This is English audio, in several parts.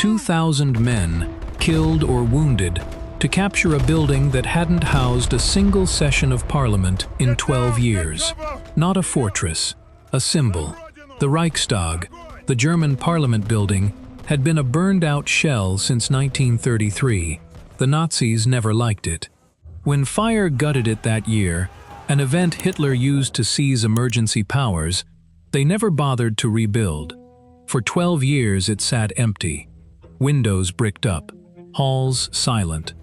2,000 men, killed or wounded, to capture a building that hadn't housed a single session of parliament in 12 years. Not a fortress, a symbol. The Reichstag, the German parliament building, had been a burned-out shell since 1933. The Nazis never liked it. When fire gutted it that year, an event Hitler used to seize emergency powers, they never bothered to rebuild. For 12 years it sat empty. Windows bricked up, halls silent.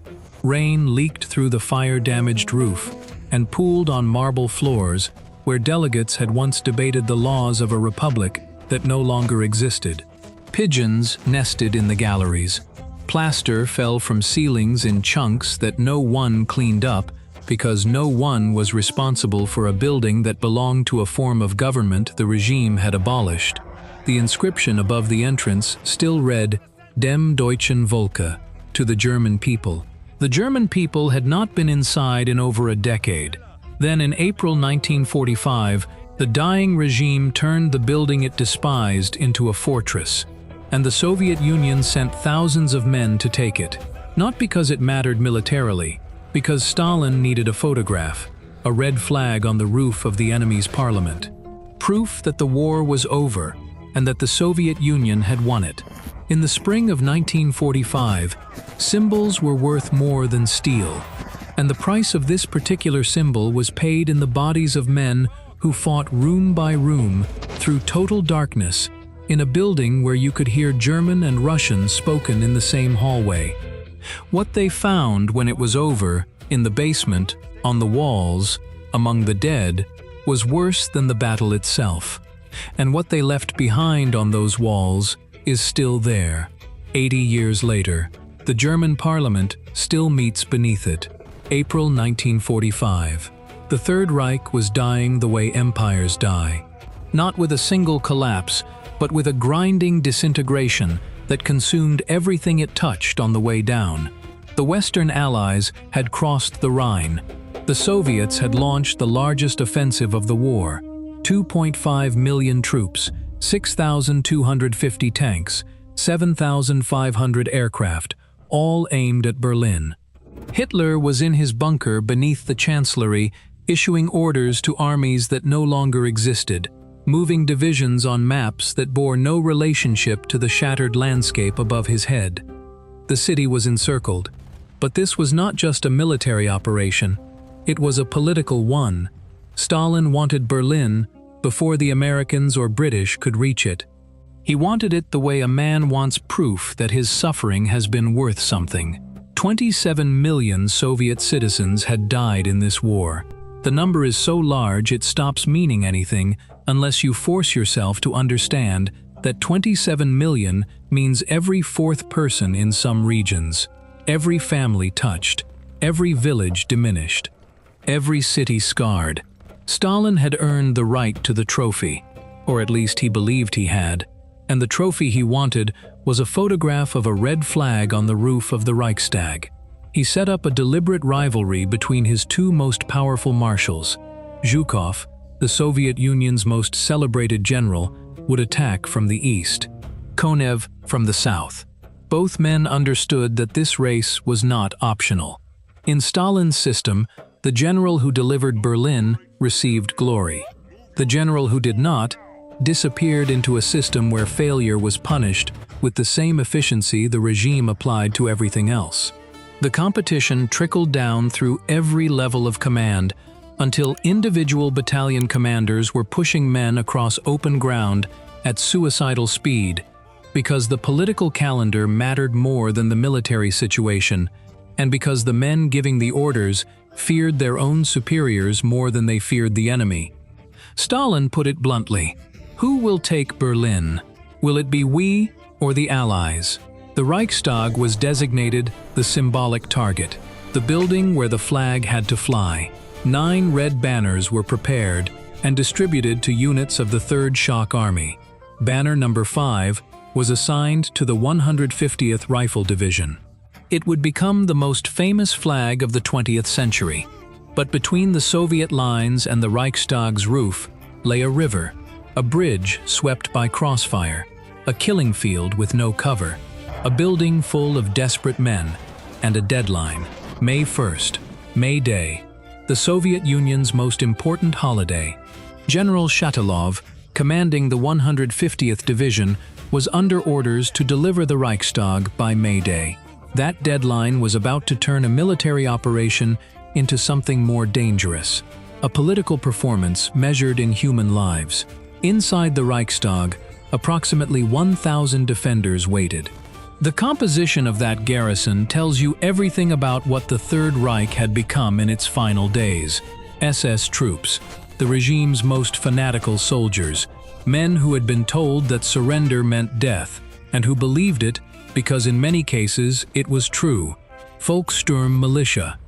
Rain leaked through the fire-damaged roof and pooled on marble floors where delegates had once debated the laws of a republic that no longer existed. Pigeons nested in the galleries. Plaster fell from ceilings in chunks that no one cleaned up because no one was responsible for a building that belonged to a form of government the regime had abolished. The inscription above the entrance still read, Dem Deutschen Volke, to the German people. The German people had not been inside in over a decade. Then in April 1945, the dying regime turned the building it despised into a fortress, and the Soviet Union sent thousands of men to take it. Not because it mattered militarily, because Stalin needed a photograph, a red flag on the roof of the enemy's parliament. Proof that the war was over and that the Soviet Union had won it. In the spring of 1945, symbols were worth more than steel, and the price of this particular symbol was paid in the bodies of men who fought room by room through total darkness in a building where you could hear German and Russian spoken in the same hallway. What they found when it was over, in the basement, on the walls, among the dead, was worse than the battle itself. And what they left behind on those walls is still there. 80 years later, the German parliament still meets beneath it. April 1945. The Third Reich was dying the way empires die. Not with a single collapse, but with a grinding disintegration that consumed everything it touched on the way down. The Western Allies had crossed the Rhine. The Soviets had launched the largest offensive of the war. 2.5 million troops, 6,250 tanks, 7,500 aircraft, all aimed at Berlin. Hitler was in his bunker beneath the Chancellery, issuing orders to armies that no longer existed, moving divisions on maps that bore no relationship to the shattered landscape above his head. The city was encircled, but this was not just a military operation, it was a political one. Stalin wanted Berlin before the Americans or British could reach it. He wanted it the way a man wants proof that his suffering has been worth something. 27 million Soviet citizens had died in this war. The number is so large it stops meaning anything unless you force yourself to understand that 27 million means every fourth person in some regions, every family touched, every village diminished, every city scarred. Stalin had earned the right to the trophy, or at least he believed he had, and the trophy he wanted was a photograph of a red flag on the roof of the Reichstag. He set up a deliberate rivalry between his two most powerful marshals. Zhukov, the Soviet Union's most celebrated general, would attack from the east, Konev from the south. Both men understood that this race was not optional. In Stalin's system, the general who delivered Berlin received glory. The general who did not disappeared into a system where failure was punished with the same efficiency the regime applied to everything else. The competition trickled down through every level of command until individual battalion commanders were pushing men across open ground at suicidal speed because the political calendar mattered more than the military situation, and because the men giving the orders feared their own superiors more than they feared the enemy. Stalin put it bluntly, "Who will take Berlin? Will it be we or the Allies?" The Reichstag was designated the symbolic target, the building where the flag had to fly. 9 red banners were prepared and distributed to units of the 3rd Shock Army. Banner number 5 was assigned to the 150th Rifle Division. It would become the most famous flag of the 20th century. But between the Soviet lines and the Reichstag's roof lay a river, a bridge swept by crossfire, a killing field with no cover. A building full of desperate men, and a deadline, May 1st, May Day, the Soviet Union's most important holiday. General Shatilov, commanding the 150th Division, was under orders to deliver the Reichstag by May Day. That deadline was about to turn a military operation into something more dangerous, a political performance measured in human lives. Inside the Reichstag, approximately 1,000 defenders waited. The composition of that garrison tells you everything about what the Third Reich had become in its final days. SS troops, the regime's most fanatical soldiers, men who had been told that surrender meant death, and who believed it because in many cases it was true. Volkssturm militia.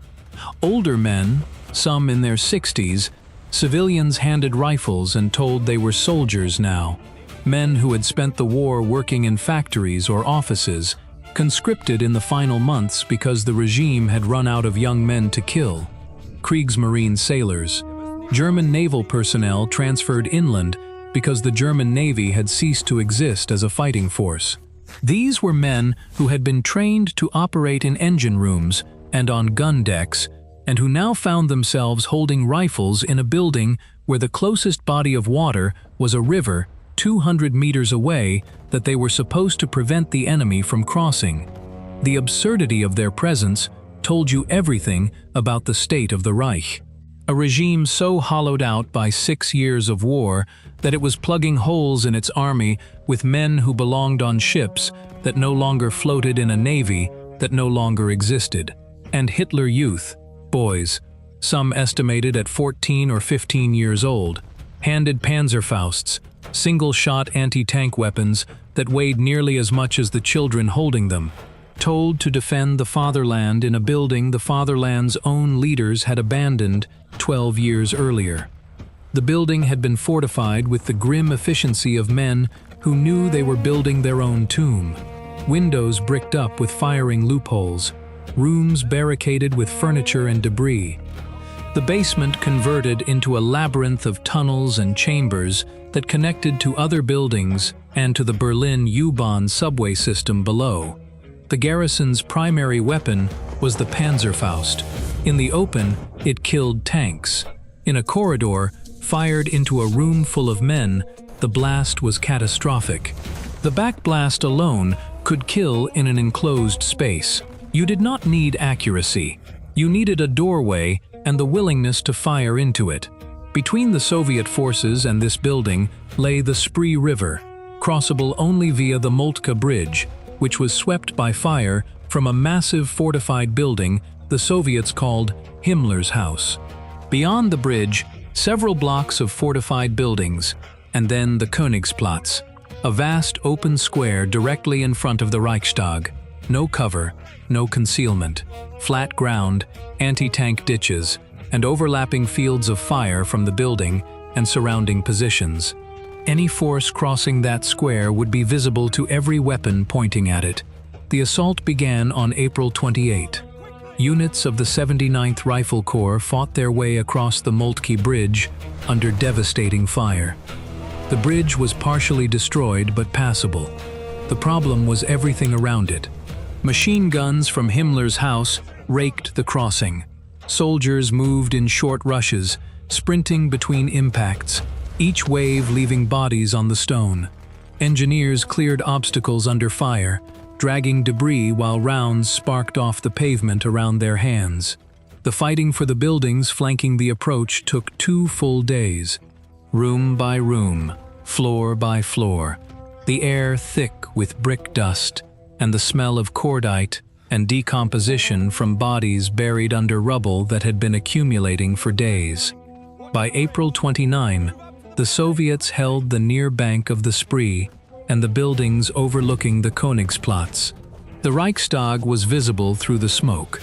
Older men, some in their 60s, civilians handed rifles and told they were soldiers now. Men who had spent the war working in factories or offices, conscripted in the final months because the regime had run out of young men to kill. Kriegsmarine sailors. German naval personnel transferred inland because the German Navy had ceased to exist as a fighting force. These were men who had been trained to operate in engine rooms and on gun decks, and who now found themselves holding rifles in a building where the closest body of water was a river 200 meters away that they were supposed to prevent the enemy from crossing. The absurdity of their presence told you everything about the state of the Reich. A regime so hollowed out by 6 years of war that it was plugging holes in its army with men who belonged on ships that no longer floated in a navy that no longer existed. And Hitler Youth, boys, some estimated at 14 or 15 years old, handed Panzerfausts, single-shot anti-tank weapons that weighed nearly as much as the children holding them, told to defend the fatherland in a building the fatherland's own leaders had abandoned 12 years earlier. The building had been fortified with the grim efficiency of men who knew they were building their own tomb. Windows bricked up with firing loopholes, rooms barricaded with furniture and debris. The basement converted into a labyrinth of tunnels and chambers that connected to other buildings and to the Berlin U-Bahn subway system below. The garrison's primary weapon was the Panzerfaust. In the open, it killed tanks. In a corridor, fired into a room full of men, the blast was catastrophic. The backblast alone could kill in an enclosed space. You did not need accuracy. You needed a doorway and the willingness to fire into it. Between the Soviet forces and this building lay the Spree River, crossable only via the Moltke Bridge, which was swept by fire from a massive fortified building the Soviets called Himmler's House. Beyond the bridge, several blocks of fortified buildings, and then the Königsplatz, a vast open square directly in front of the Reichstag. No cover, no concealment, flat ground, anti-tank ditches, and overlapping fields of fire from the building and surrounding positions. Any force crossing that square would be visible to every weapon pointing at it. The assault began on April 28. Units of the 79th Rifle Corps fought their way across the Moltke Bridge under devastating fire. The bridge was partially destroyed but passable. The problem was everything around it. Machine guns from Himmler's house raked the crossing. Soldiers moved in short rushes, sprinting between impacts, each wave leaving bodies on the stone. Engineers cleared obstacles under fire, dragging debris while rounds sparked off the pavement around their hands. The fighting for the buildings flanking the approach took 2 full days. Room by room, floor by floor, the air thick with brick dust and the smell of cordite and decomposition from bodies buried under rubble that had been accumulating for days. By April 29, the Soviets held the near bank of the Spree and the buildings overlooking the Königsplatz. The Reichstag was visible through the smoke.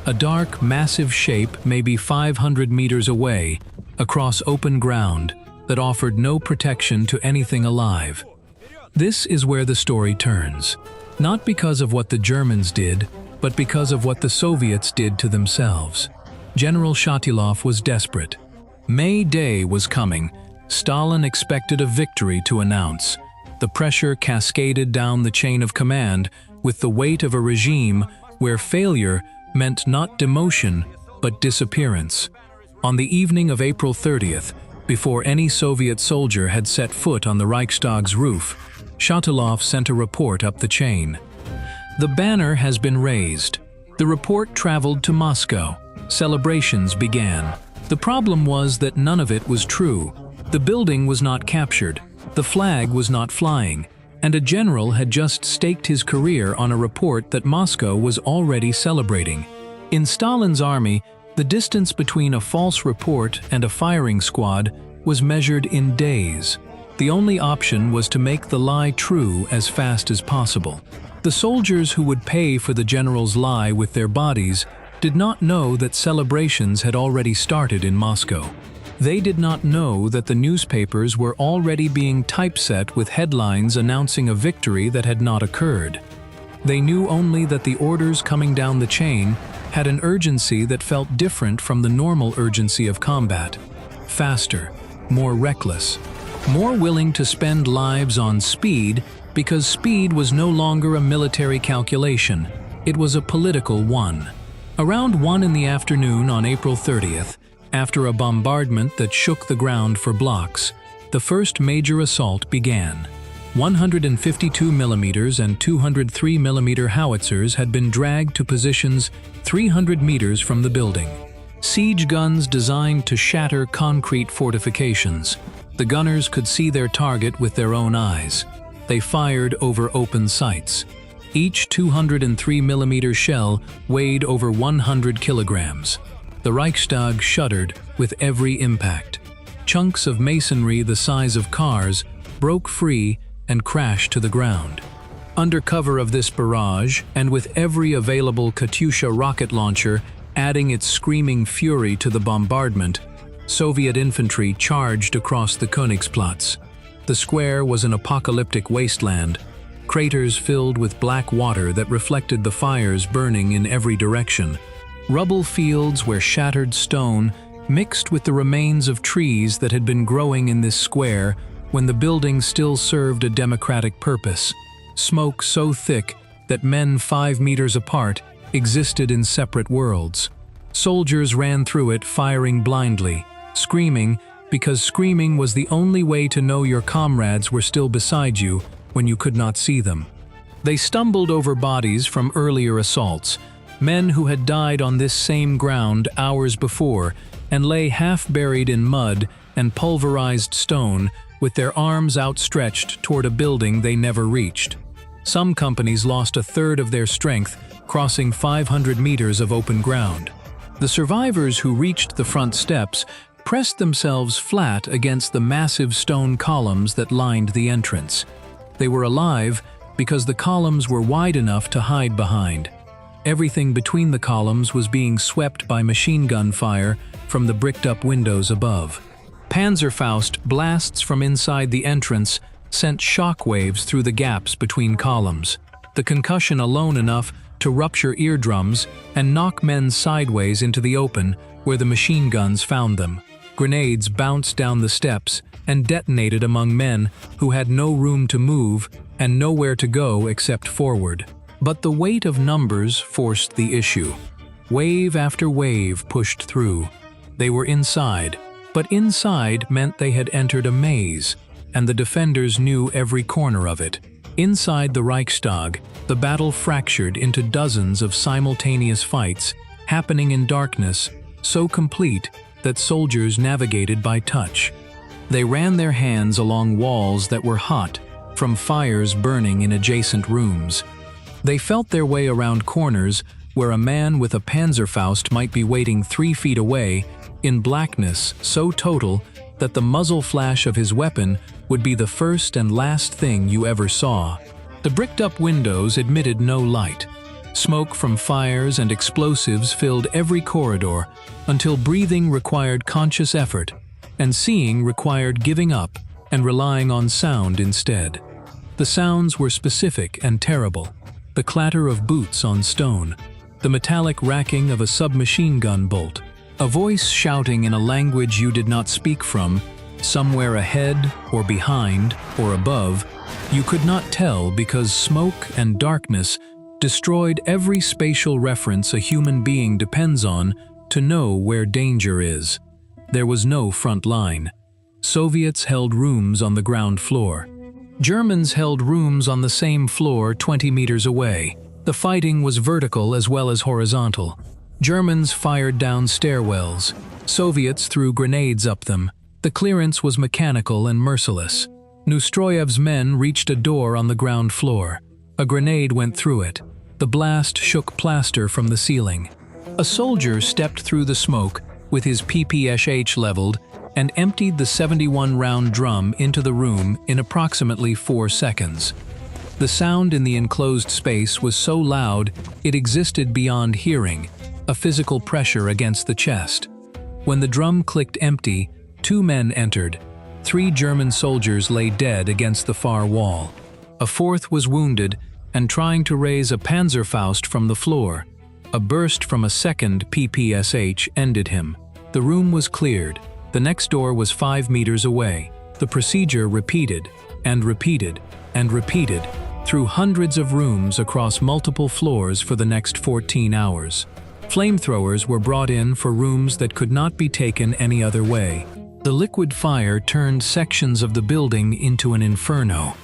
A dark, massive shape maybe 500 meters away, across open ground, that offered no protection to anything alive. This is where the story turns. Not because of what the Germans did, but because of what the Soviets did to themselves. General Shatilov was desperate. May Day was coming. Stalin expected a victory to announce. The pressure cascaded down the chain of command with the weight of a regime where failure meant not demotion, but disappearance. On the evening of April 30th, before any Soviet soldier had set foot on the Reichstag's roof, Shatilov sent a report up the chain. The banner has been raised. The report traveled to Moscow. Celebrations began. The problem was that none of it was true. The building was not captured, the flag was not flying, and a general had just staked his career on a report that Moscow was already celebrating. In Stalin's army, the distance between a false report and a firing squad was measured in days. The only option was to make the lie true as fast as possible. The soldiers who would pay for the general's lie with their bodies did not know that celebrations had already started in Moscow. They did not know that the newspapers were already being typeset with headlines announcing a victory that had not occurred. They knew only that the orders coming down the chain had an urgency that felt different from the normal urgency of combat. Faster, more reckless, more willing to spend lives on speed because speed was no longer a military calculation, it was a political one. Around 1 in the afternoon on April 30th, after a bombardment that shook the ground for blocks, the first major assault began. 152mm and 203mm howitzers had been dragged to positions 300 meters from the building. Siege guns designed to shatter concrete fortifications. The gunners could see their target with their own eyes. They fired over open sights. Each 203mm shell weighed over 100 kilograms. The Reichstag shuddered with every impact. Chunks of masonry the size of cars broke free and crashed to the ground. Under cover of this barrage, and with every available Katyusha rocket launcher adding its screaming fury to the bombardment, Soviet infantry charged across the Königsplatz. The square was an apocalyptic wasteland, craters filled with black water that reflected the fires burning in every direction. Rubble fields where shattered stone mixed with the remains of trees that had been growing in this square when the building still served a democratic purpose. Smoke so thick that men 5 meters apart existed in separate worlds. Soldiers ran through it firing blindly, screaming because screaming was the only way to know your comrades were still beside you when you could not see them. They stumbled over bodies from earlier assaults, men who had died on this same ground hours before and lay half-buried in mud and pulverized stone with their arms outstretched toward a building they never reached. Some companies lost a third of their strength crossing 500 meters of open ground. The survivors who reached the front steps pressed themselves flat against the massive stone columns that lined the entrance. They were alive because the columns were wide enough to hide behind. Everything between the columns was being swept by machine gun fire from the bricked-up windows above. Panzerfaust blasts from inside the entrance sent shock waves through the gaps between columns, the concussion alone enough to rupture eardrums and knock men sideways into the open where the machine guns found them. Grenades bounced down the steps and detonated among men who had no room to move and nowhere to go except forward. But the weight of numbers forced the issue. Wave after wave pushed through. They were inside, but inside meant they had entered a maze, and the defenders knew every corner of it. Inside the Reichstag, the battle fractured into dozens of simultaneous fights, happening in darkness, so complete that soldiers navigated by touch. They ran their hands along walls that were hot from fires burning in adjacent rooms. They felt their way around corners where a man with a Panzerfaust might be waiting 3 feet away, in blackness so total that the muzzle flash of his weapon would be the first and last thing you ever saw. The bricked-up windows admitted no light. Smoke from fires and explosives filled every corridor until breathing required conscious effort, and seeing required giving up and relying on sound instead. The sounds were specific and terrible. The clatter of boots on stone, the metallic racking of a submachine gun bolt, a voice shouting in a language you did not speak from, somewhere ahead or behind or above, you could not tell because smoke and darkness destroyed every spatial reference a human being depends on to know where danger is. There was no front line. Soviets held rooms on the ground floor. Germans held rooms on the same floor 20 meters away. The fighting was vertical as well as horizontal. Germans fired down stairwells. Soviets threw grenades up them. The clearance was mechanical and merciless. Neustroyev's men reached a door on the ground floor. A grenade went through it. The blast shook plaster from the ceiling. A soldier stepped through the smoke with his PPSH leveled and emptied the 71-round drum into the room in approximately 4 seconds. The sound in the enclosed space was so loud it existed beyond hearing, a physical pressure against the chest. When the drum clicked empty, 2 men entered. 3 German soldiers lay dead against the far wall. A 4th was wounded and trying to raise a Panzerfaust from the floor. A burst from a second PPSH ended him. The room was cleared. The next door was 5 meters away. The procedure repeated and repeated and repeated through hundreds of rooms across multiple floors for the next 14 hours. Flamethrowers were brought in for rooms that could not be taken any other way. The liquid fire turned sections of the building into an inferno.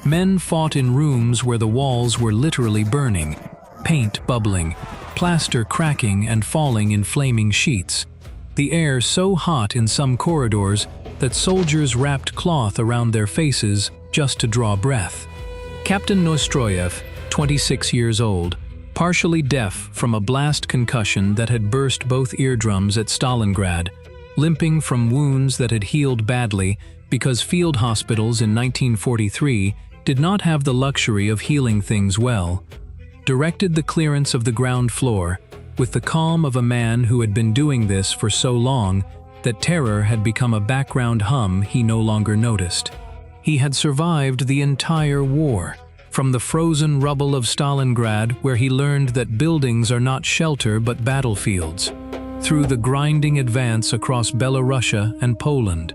Men fought in rooms where the walls were literally burning, paint bubbling, plaster cracking and falling in flaming sheets. The air so hot in some corridors that soldiers wrapped cloth around their faces just to draw breath. Captain Neustroyev, 26 years old, partially deaf from a blast concussion that had burst both eardrums at Stalingrad, limping from wounds that had healed badly because field hospitals in 1943 did not have the luxury of healing things well, directed the clearance of the ground floor with the calm of a man who had been doing this for so long that terror had become a background hum he no longer noticed. He had survived the entire war, from the frozen rubble of Stalingrad where he learned that buildings are not shelter but battlefields, through the grinding advance across Belarusia and Poland,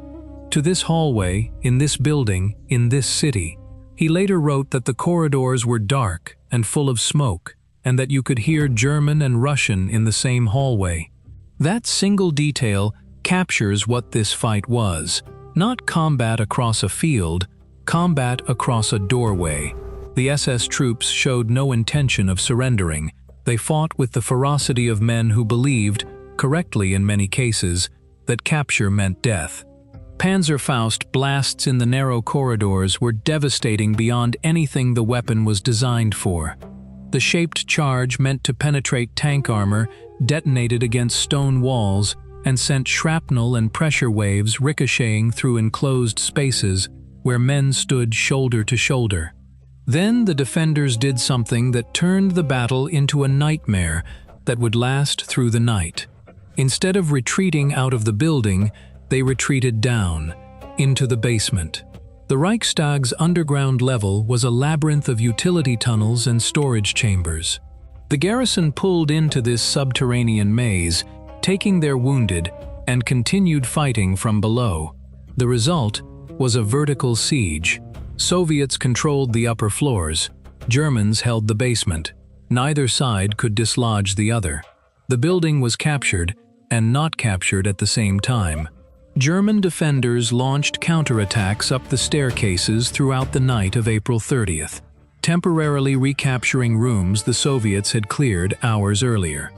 to this hallway, in this building, in this city. He later wrote that the corridors were dark and full of smoke, and that you could hear German and Russian in the same hallway. That single detail captures what this fight was. Not combat across a field, combat across a doorway. The SS troops showed no intention of surrendering. They fought with the ferocity of men who believed, correctly in many cases, that capture meant death. Panzerfaust blasts in the narrow corridors were devastating beyond anything the weapon was designed for. The shaped charge meant to penetrate tank armor detonated against stone walls and sent shrapnel and pressure waves ricocheting through enclosed spaces where men stood shoulder to shoulder. Then the defenders did something that turned the battle into a nightmare that would last through the night. Instead of retreating out of the building, they retreated down, into the basement. The Reichstag's underground level was a labyrinth of utility tunnels and storage chambers. The garrison pulled into this subterranean maze, taking their wounded, and continued fighting from below. The result was a vertical siege. Soviets controlled the upper floors. Germans held the basement. Neither side could dislodge the other. The building was captured and not captured at the same time. German defenders launched counterattacks up the staircases throughout the night of April 30th, temporarily recapturing rooms the Soviets had cleared hours earlier.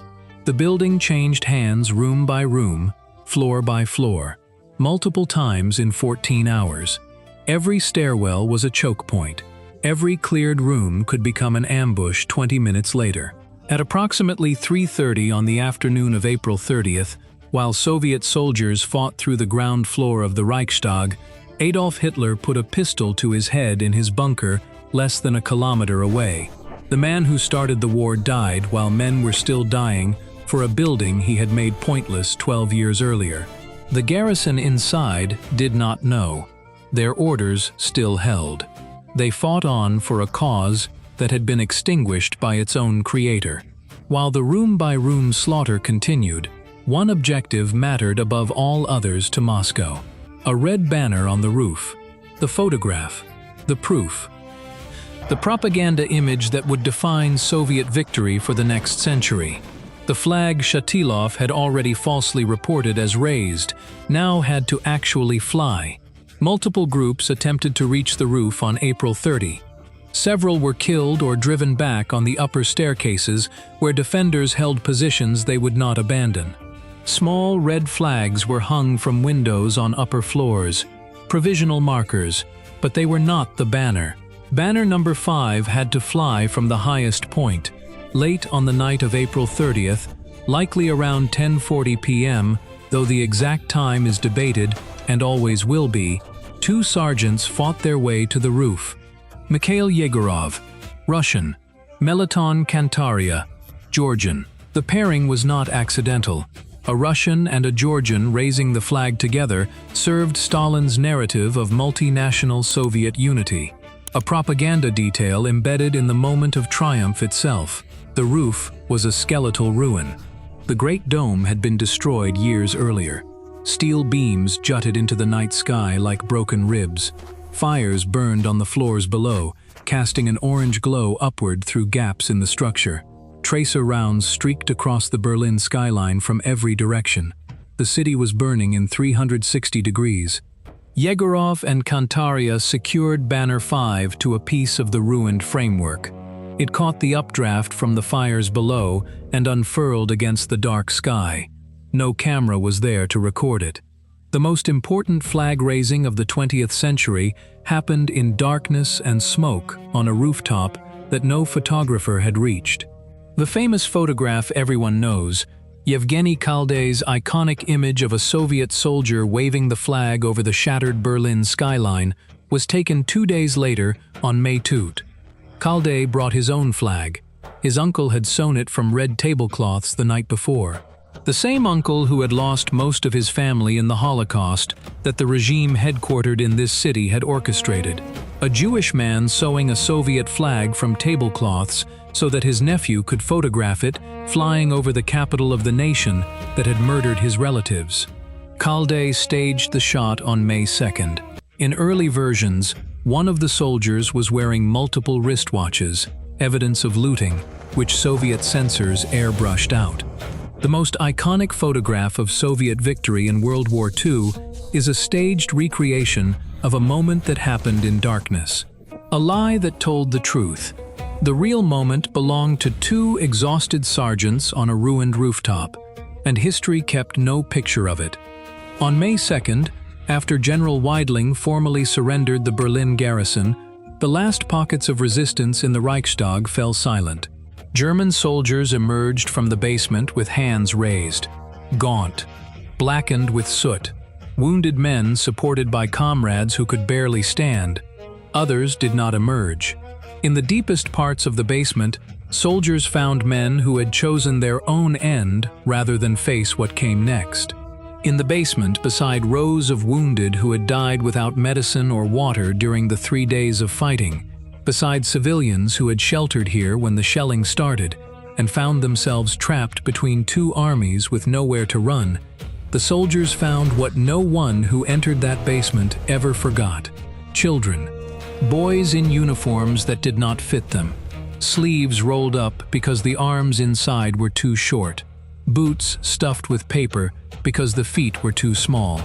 The building changed hands room by room, floor by floor, multiple times in 14 hours. Every stairwell was a choke point. Every cleared room could become an ambush 20 minutes later. At approximately 3:30 on the afternoon of April 30th, while Soviet soldiers fought through the ground floor of the Reichstag, Adolf Hitler put a pistol to his head in his bunker less than a kilometer away. The man who started the war died while men were still dying for a building he had made pointless 12 years earlier. The garrison inside did not know. Their orders still held. They fought on for a cause that had been extinguished by its own creator. While the room-by-room slaughter continued, one objective mattered above all others to Moscow: A red banner on the roof. The photograph. The proof. The propaganda image that would define Soviet victory for the next century. The flag Shatilov had already falsely reported as raised, now had to actually fly. Multiple groups attempted to reach the roof on April 30. Several were killed or driven back on the upper staircases where defenders held positions they would not abandon. Small red flags were hung from windows on upper floors, provisional markers, but they were not the banner. Banner number 5 had to fly from the highest point. Late on the night of April 30th, likely around 10:40 p.m., though the exact time is debated and always will be, 2 sergeants fought their way to the roof. Mikhail Yegorov, Russian. Melaton Kantaria, Georgian. The pairing was not accidental. A Russian and a Georgian raising the flag together served Stalin's narrative of multinational Soviet unity. A propaganda detail embedded in the moment of triumph itself. The roof was a skeletal ruin. The Great Dome had been destroyed years earlier. Steel beams jutted into the night sky like broken ribs. Fires burned on the floors below, casting an orange glow upward through gaps in the structure. Tracer rounds streaked across the Berlin skyline from every direction. The city was burning in 360 degrees. Yegorov and Kantaria secured Banner 5 to a piece of the ruined framework. It caught the updraft from the fires below and unfurled against the dark sky. No camera was there to record it. The most important flag raising of the 20th century happened in darkness and smoke on a rooftop that no photographer had reached. The famous photograph everyone knows, Yevgeny Kalday's iconic image of a Soviet soldier waving the flag over the shattered Berlin skyline, was taken 2 days later on May 2. Kalday brought his own flag. His uncle had sewn it from red tablecloths the night before. The same uncle who had lost most of his family in the Holocaust that the regime headquartered in this city had orchestrated. A Jewish man sewing a Soviet flag from tablecloths so that his nephew could photograph it flying over the capital of the nation that had murdered his relatives. Kalday staged the shot on May 2nd. In early versions, one of the soldiers was wearing multiple wristwatches, evidence of looting, which Soviet censors airbrushed out. The most iconic photograph of Soviet victory in World War II is a staged recreation of a moment that happened in darkness. A lie that told the truth. The real moment belonged to 2 exhausted sergeants on a ruined rooftop, and history kept no picture of it. On May 2nd, after General Weidling formally surrendered the Berlin garrison, the last pockets of resistance in the Reichstag fell silent. German soldiers emerged from the basement with hands raised, gaunt, blackened with soot. Wounded men supported by comrades who could barely stand. Others did not emerge. In the deepest parts of the basement, soldiers found men who had chosen their own end rather than face what came next. In the basement, beside rows of wounded who had died without medicine or water during the 3 days of fighting, beside civilians who had sheltered here when the shelling started and found themselves trapped between 2 armies with nowhere to run, the soldiers found what no one who entered that basement ever forgot: children. Boys in uniforms that did not fit them. Sleeves rolled up because the arms inside were too short. Boots stuffed with paper because the feet were too small.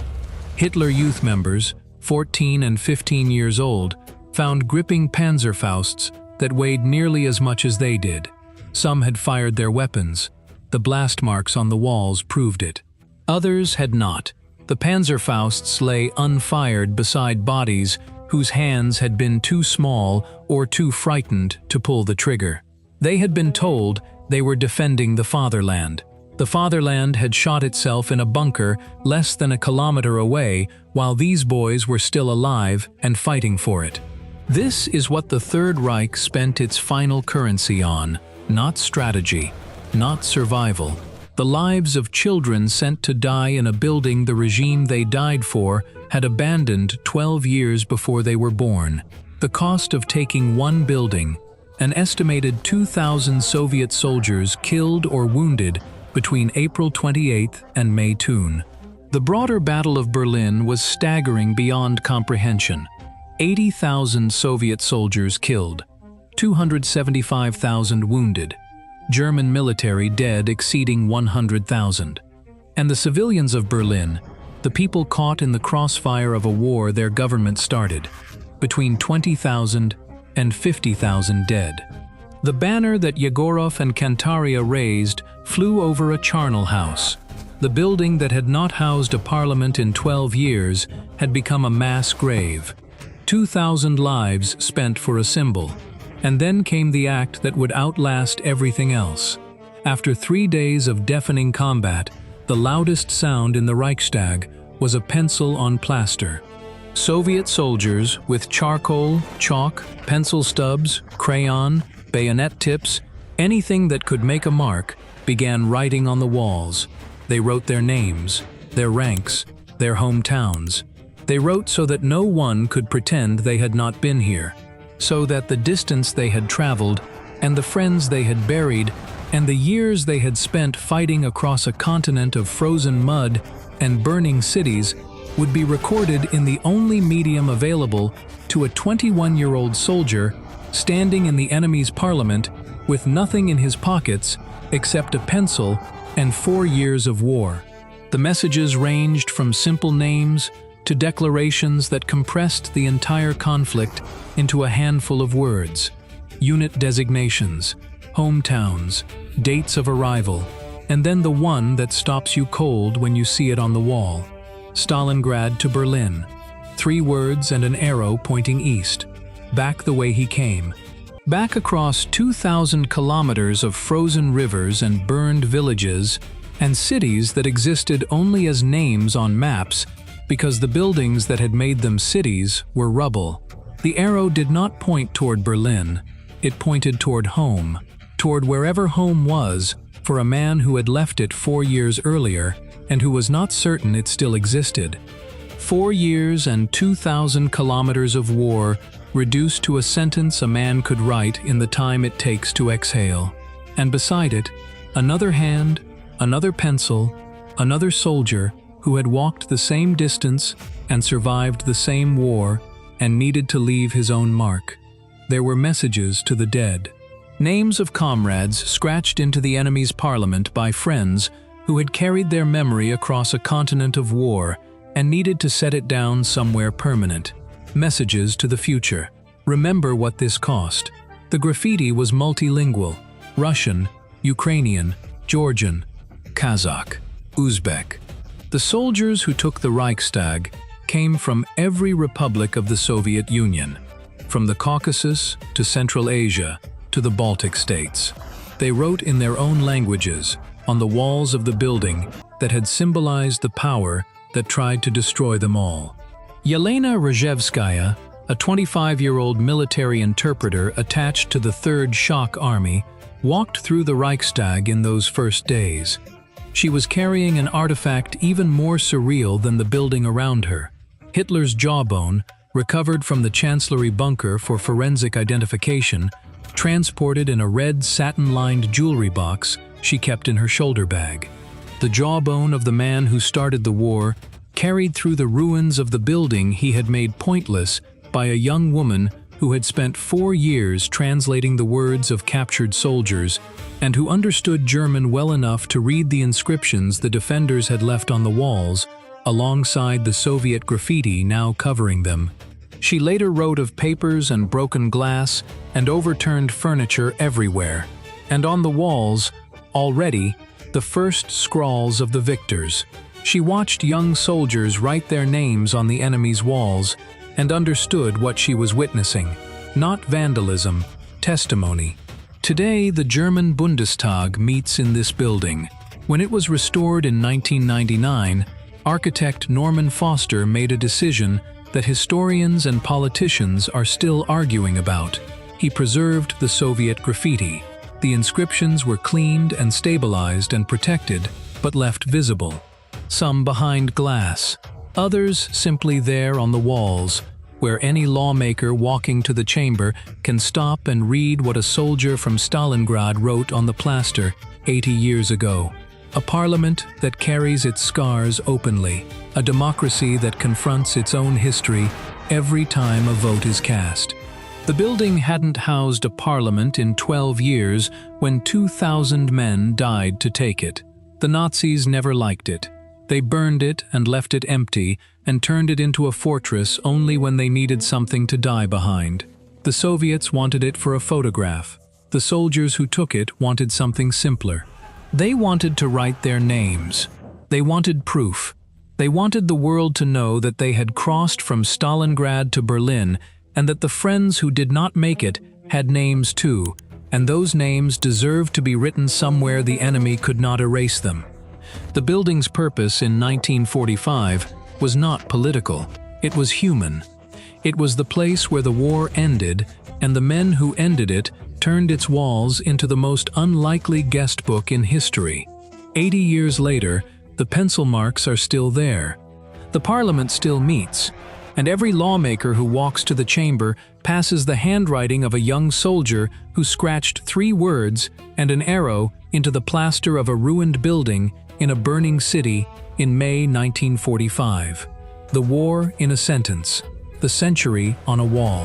Hitler Youth members, 14 and 15 years old, found gripping Panzerfausts that weighed nearly as much as they did. Some had fired their weapons. The blast marks on the walls proved it. Others had not. The Panzerfausts lay unfired beside bodies whose hands had been too small or too frightened to pull the trigger. They had been told they were defending the fatherland. The fatherland had shot itself in a bunker less than a kilometer away while these boys were still alive and fighting for it. This is what the Third Reich spent its final currency on, not strategy, not survival. The lives of children sent to die in a building the regime they died for had abandoned 12 years before they were born. The cost of taking one building, an estimated 2,000 Soviet soldiers killed or wounded between April 28th and May 2. The broader Battle of Berlin was staggering beyond comprehension. 80,000 Soviet soldiers killed, 275,000 wounded, German military dead exceeding 100,000. And the civilians of Berlin, the people caught in the crossfire of a war their government started, between 20,000 and 50,000 dead. The banner that Yegorov and Kantaria raised flew over a charnel house. The building that had not housed a parliament in 12 years had become a mass grave. 2,000 lives spent for a symbol. And then came the act that would outlast everything else. After 3 days of deafening combat, the loudest sound in the Reichstag was a pencil on plaster. Soviet soldiers with charcoal, chalk, pencil stubs, crayon, bayonet tips, anything that could make a mark, began writing on the walls. They wrote their names, their ranks, their hometowns. They wrote so that no one could pretend they had not been here, so that the distance they had traveled, and the friends they had buried, and the years they had spent fighting across a continent of frozen mud and burning cities would be recorded in the only medium available to a 21-year-old soldier standing in the enemy's parliament with nothing in his pockets except a pencil and 4 years of war. The messages ranged from simple names to declarations that compressed the entire conflict into a handful of words. Unit designations, hometowns, dates of arrival, and then the one that stops you cold when you see it on the wall. Stalingrad to Berlin. 3 words and an arrow pointing east. Back the way he came. Back across 2,000 kilometers of frozen rivers and burned villages and cities that existed only as names on maps because the buildings that had made them cities were rubble. The arrow did not point toward Berlin. It pointed toward home, toward wherever home was for a man who had left it 4 years earlier and who was not certain it still existed. 4 years and 2,000 kilometers of war reduced to a sentence a man could write in the time it takes to exhale. And beside it, another hand, another pencil, another soldier who had walked the same distance and survived the same war and needed to leave his own mark. There were messages to the dead. Names of comrades scratched into the enemy's parliament by friends who had carried their memory across a continent of war and needed to set it down somewhere permanent. Messages to the future. Remember what this cost. The graffiti was multilingual: Russian, Ukrainian, Georgian, Kazakh, Uzbek. The soldiers who took the Reichstag came from every republic of the Soviet Union, from the Caucasus to Central Asia to the Baltic states. They wrote in their own languages on the walls of the building that had symbolized the power that tried to destroy them all. Yelena Rozhevskaya, a 25-year-old military interpreter attached to the 3rd Shock Army, walked through the Reichstag in those first days. She was carrying an artifact even more surreal than the building around her: Hitler's jawbone, recovered from the Chancellery bunker for forensic identification, transported in a red satin-lined jewelry box she kept in her shoulder bag. The jawbone of the man who started the war, carried through the ruins of the building he had made pointless by a young woman who had spent 4 years translating the words of captured soldiers and who understood German well enough to read the inscriptions the defenders had left on the walls, alongside the Soviet graffiti now covering them. She later wrote of papers and broken glass and overturned furniture everywhere, and on the walls, already, the first scrawls of the victors. She watched young soldiers write their names on the enemy's walls and understood what she was witnessing. Not vandalism, testimony. Today, the German Bundestag meets in this building. When it was restored in 1999, architect Norman Foster made a decision that historians and politicians are still arguing about. He preserved the Soviet graffiti. The inscriptions were cleaned and stabilized and protected, but left visible. Some behind glass, others simply there on the walls, where any lawmaker walking to the chamber can stop and read what a soldier from Stalingrad wrote on the plaster 80 years ago. A parliament that carries its scars openly, a democracy that confronts its own history every time a vote is cast. The building hadn't housed a parliament in 12 years when 2,000 men died to take it. The Nazis never liked it. They burned it and left it empty and turned it into a fortress only when they needed something to die behind. The Soviets wanted it for a photograph. The soldiers who took it wanted something simpler. They wanted to write their names. They wanted proof. They wanted the world to know that they had crossed from Stalingrad to Berlin and that the friends who did not make it had names too, and those names deserved to be written somewhere the enemy could not erase them. The building's purpose in 1945 was not political. It was human. It was the place where the war ended, and the men who ended it turned its walls into the most unlikely guest book in history. 80 years later, the pencil marks are still there. The parliament still meets, and every lawmaker who walks to the chamber passes the handwriting of a young soldier who scratched 3 words and an arrow into the plaster of a ruined building in a burning city in May 1945. The war in a sentence, the century on a wall.